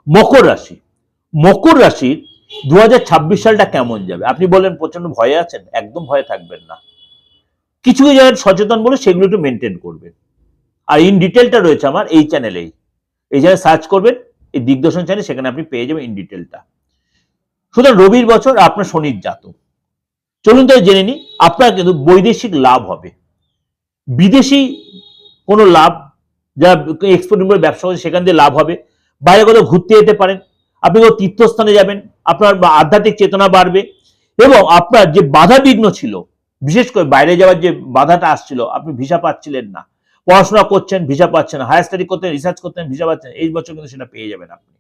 মকর রাশি, মকর রাশির 2026 সালটা কেমন যাবে? আপনি বলেন প্রচন্ড ভয়ে আছেন, একদম ভয়ে থাকবেন না। কিছু কিছু জায়গায় সচেতন বলে সেগুলো একটু মেনটেন করবেন। আর ইন ডিটেলটা রয়েছে আমার এই চ্যানেলেই, এই জায়গায় সার্চ করবেন এই দিগদর্শন চ্যানেল, সেখানে আপনি পেয়ে যাবেন ইন ডিটেলটা। সুতরাং রবির বছর আপনার শনির জাতক। চলুন তাই জেনে নিই, আপনার কিন্তু বৈদেশিক লাভ হবে, বিদেশি কোনো লাভ, যারা এক্সপোর্ট ইম্পোর্ট ব্যবসা করছে সেখান দিয়ে লাভ হবে। বাইরে কোথাও ঘুরতে যেতে পারেন, আপনি কোনো তীর্থস্থানে যাবেন, আপনার আধ্যাত্মিক চেতনা বাড়বে। এবং আপনার যে বাধা বিঘ্ন ছিল, বিশেষ করে বাইরে যাওয়ার যে বাধাটা আসছিল, আপনি ভিসা পাচ্ছিলেন না, পড়াশোনা করছেন ভিসা পাচ্ছেন না, হায়ার স্টাডি করতেন রিসার্চ করতেন ভিসা পাচ্ছেন, এই বছর কিন্তু সেটা পেয়ে যাবেন আপনি।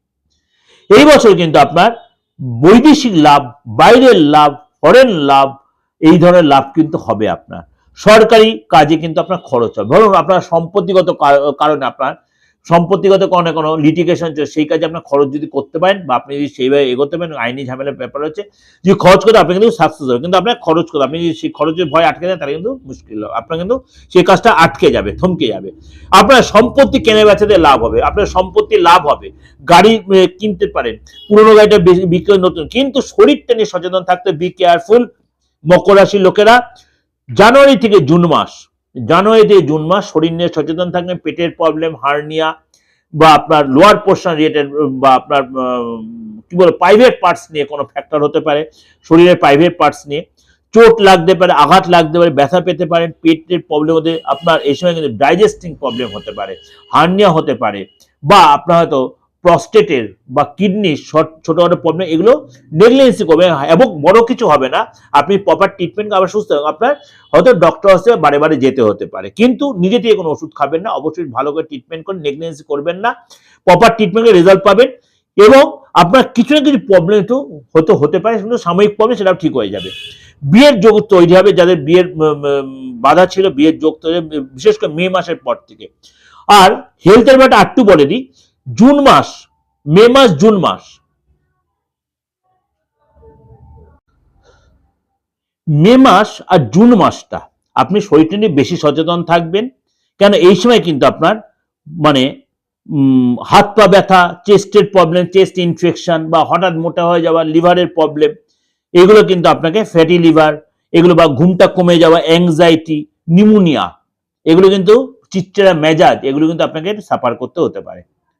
এই বছর কিন্তু আপনার বৈদেশিক লাভ, বাইরের লাভ, ফরেন লাভ, এই ধরনের লাভ কিন্তু হবে আপনার। সরকারি কাজে কিন্তু আপনার খরচ হবে, ধরুন আপনার সম্পত্তিগত কারণে, আপনার সম্পত্তিগত কারণে কোনো লিটিগেশন, সেই কাজে আপনার খরচ যদি করতে পারেন বা আপনি যদি সেইভাবে এগোতে পারেন, আইনি ঝামেলার ব্যাপার হচ্ছে, যদি খরচ করতে আপনি কিন্তু সাকসেস হবে, কিন্তু আপনার খরচ করতে, আপনি যদি সেই খরচের ভয় আটকে দেন তাহলে কিন্তু মুশকিল হবে, আপনার কিন্তু সেই কাজটা আটকে যাবে, থমকে যাবে। আপনার সম্পত্তি কেনা বেচাতে লাভ হবে, আপনার সম্পত্তি লাভ হবে, গাড়ি কিনতে পারেন, পুরোনো গাড়িটা বিক্রি নতুন, কিন্তু শরীরটা নিয়ে সচেতন থাকতে, বি কেয়ারফুল। মকর রাশির লোকেরা জানুয়ারি থেকে জুন মাস, জানুয়ারি থেকে জুন মাস শরীর নিয়ে সচেতন থাকবেন। পেটের প্রবলেম, হার্নিয়া বা আপনার লোয়ার পোর্শন রিলেটেড বা আপনার কি বলে প্রাইভেট পার্টস নিয়ে কোনো ফ্যাক্টর হতে পারে, শরীরের প্রাইভেট পার্টস নিয়ে চোট লাগতে পারে, আঘাত লাগতে পারে, ব্যথা পেতে পারেন, পেটের প্রবলেম হতে, আপনার এই সময় কিন্তু ডাইজেস্টিং প্রবলেম হতে পারে, হার্নিয়া হতে পারে, বা আপনার হয়তো প্রস্টেটের বা কিডনির ছোটখাটো প্রবলেম, এগুলো নেগলিজেন্সি করবে এবং বড় কিছু হবে না, আপনি প্রপার ট্রিটমেন্ট আবার সুস্থ হবে। আপনার হয়তো ডক্টর আসতে বারে বারে যেতে হতে পারে, কিন্তু নিজে থেকে কোনো ওষুধ খাবেন না, অবশ্যই ভালো করে ট্রিটমেন্ট করে, নেগলিজেন্সি করবেন না, প্রপার ট্রিটমেন্টের রেজাল্ট পাবেন। এবং আপনার কিছু না কিছু প্রবলেম একটু হতে পারে, কিন্তু সাময়িক প্রবলেম, সেটাও ঠিক হয়ে যাবে। বিয়ের যোগ তৈরি হবে, যাদের বিয়ের বাধা ছিল বিয়ের যোগ তৈরি, বিশেষ করে মে মাসের পর থেকে। আর হেলথের ব্যাপারটা একটু বলে দিই, জুন মাস, মে মাস, জুন মাস, মে মাস আর জুন মাসটা আপনি শরীরটা নিয়ে বেশি সচেতন থাকবেন, কেন এই সময় কিন্তু আপনার মানে হাত পা ব্যথা, চেস্টের প্রবলেম, চেস্ট ইনফেকশন বা হঠাৎ মোটা হয়ে যাওয়া, লিভারের প্রবলেম, এগুলো কিন্তু আপনাকে, ফ্যাটি লিভার এগুলো, বা ঘুমটা কমে যাওয়া, অ্যাংজাইটি, নিউমোনিয়া, এগুলো কিন্তু চিচ্চেরা মেজাজ, এগুলো কিন্তু আপনাকে সাফার করতে হতে পারে।